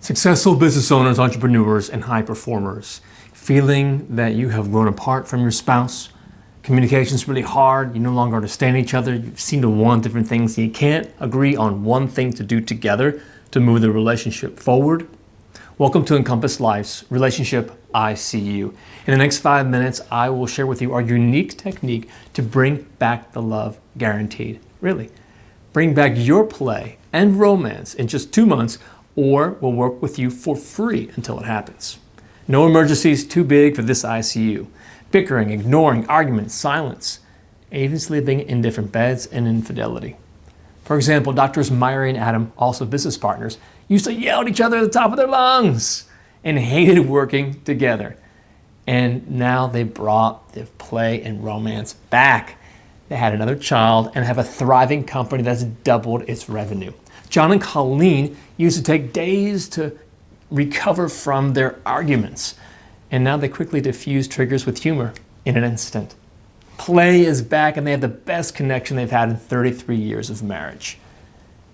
Successful business owners, entrepreneurs, and high performers feeling that you have grown apart from your spouse. Communication's really hard. You no longer understand each other. You seem to want different things. You can't agree on one thing to do together to move the relationship forward. Welcome to EncompassLife's Relationship-ICU. In the next 5 minutes, I will share with you our unique technique to bring back the love guaranteed. Really. Bring back your play and romance in just 2 months, or we'll work with you for free until it happens. No emergencies too big for this ICU. Bickering, ignoring, arguments, silence, even sleeping in different beds, and infidelity. For example, Doctors Myrie and Adam, also business partners, used to yell at each other at the top of their lungs and hated working together. And now they brought the play and romance back. They had another child and have a thriving company that's doubled its revenue. John and Colleen used to take days to recover from their arguments, and now they quickly diffuse triggers with humor in an instant. Play is back, and they have the best connection they've had in 33 years of marriage.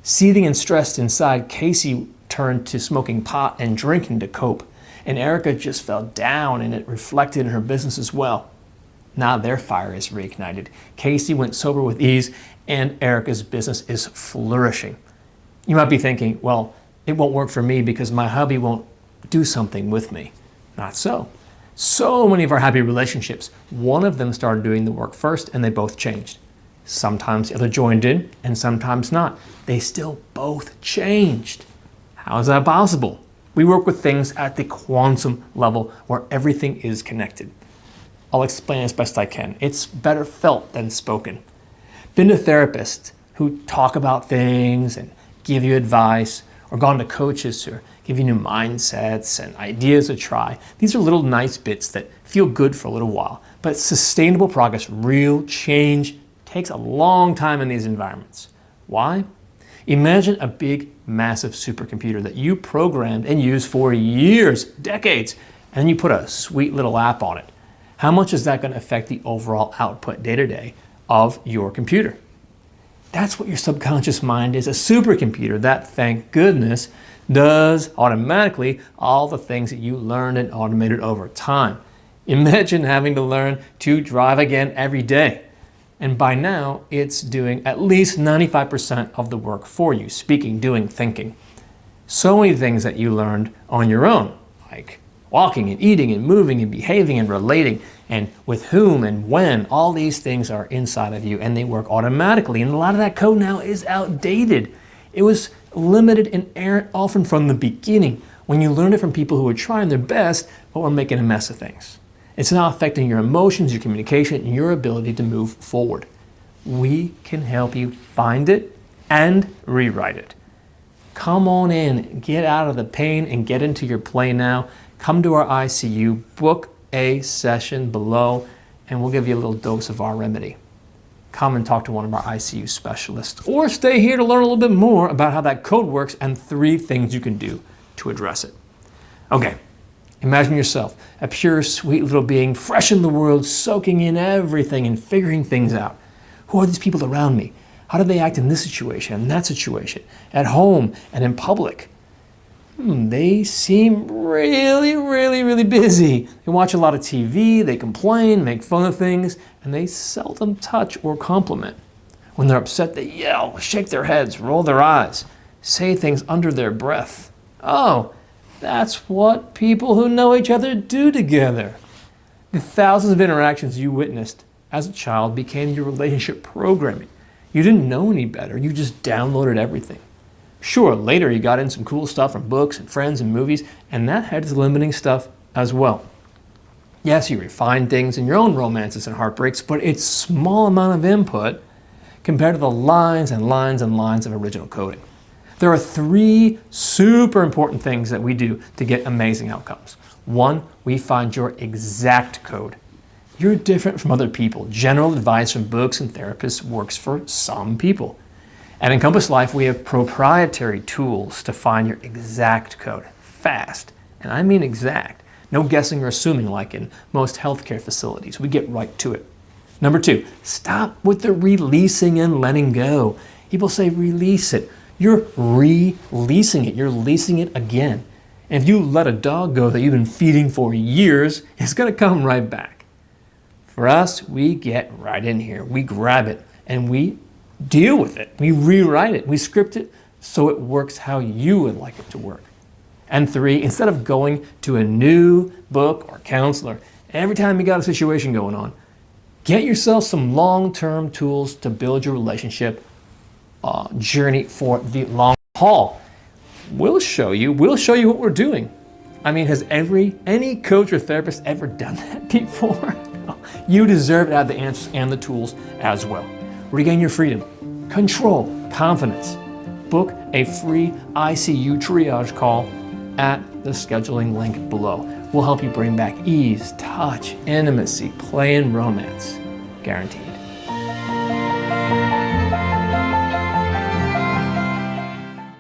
Seething and stressed inside, Casey turned to smoking pot and drinking to cope, and Erica just fell down, and it reflected in her business as well. Now their fire is reignited. Casey went sober with ease, and Erica's business is flourishing. You might be thinking, well, it won't work for me because my hubby won't do something with me. Not so. So many of our happy relationships, one of them started doing the work first and they both changed. Sometimes the other joined in and sometimes not. They still both changed. How is that possible? We work with things at the quantum level where everything is connected. I'll explain as best I can. It's better felt than spoken. Been to therapists who talk about things and give you advice, or gone to coaches who give you new mindsets and ideas to try. These are little nice bits that feel good for a little while, but sustainable progress, real change, takes a long time in these environments. Why? Imagine a big, massive supercomputer that you programmed and used for years, decades, and then you put a sweet little app on it. How much is that going to affect the overall output day-to-day of your computer? That's what your subconscious mind is, a supercomputer that, thank goodness, does automatically all the things that you learned and automated over time. Imagine having to learn to drive again every day. And by now, it's doing at least 95% of the work for you, speaking, doing, thinking. So many things that you learned on your own, like walking and eating and moving and behaving and relating and with whom and when, all these things are inside of you and they work automatically. And a lot of that code now is outdated. It was limited and errant often from the beginning when you learned it from people who were trying their best but were making a mess of things. It's now affecting your emotions, your communication, and your ability to move forward. We can help you find it and rewrite it. Come on in, get out of the pain and get into your play now. Come to our ICU, book a session below, and we'll give you a little dose of our remedy. Come and talk to one of our ICU specialists, or stay here to learn a little bit more about how that code works and 3 things you can do to address it. Okay, imagine yourself, a pure, sweet little being, fresh in the world, soaking in everything and figuring things out. Who are these people around me? How do they act in this situation and that situation, at home and in public? They seem really busy. They watch a lot of TV, they complain, make fun of things, and they seldom touch or compliment. When they're upset, they yell, shake their heads, roll their eyes, say things under their breath. Oh, that's what people who know each other do together. The thousands of interactions you witnessed as a child became your relationship programming. You didn't know any better, you just downloaded everything. Sure, later you got in some cool stuff from books and friends and movies, and that had its limiting stuff as well. Yes, you refined things in your own romances and heartbreaks, but it's small amount of input compared to the lines and lines and lines of original coding. There are 3 super important things that we do to get amazing outcomes. 1, we find your exact code. You're different from other people. General advice from books and therapists works for some people. At EncompassLife, we have proprietary tools to find your exact code, fast, and I mean exact. No guessing or assuming like in most healthcare facilities. We get right to it. Number 2, stop with the releasing and letting go. People say release it. You're releasing it. You're leasing it again. And if you let a dog go that you've been feeding for years, it's going to come right back. For us, we get right in here. We grab it and we deal with it. We rewrite it. We script it so it works how you would like it to work. And 3, instead of going to a new book or counselor every time you got a situation going on, get yourself some long-term tools to build your relationship journey for the long haul. We'll show you what we're doing. I mean, has any coach or therapist ever done that before? You deserve to have the answers and the tools as well. Regain your freedom, control, confidence. Book a free ICU triage call at the scheduling link below. We'll help you bring back ease, touch, intimacy, play, and romance. Guaranteed.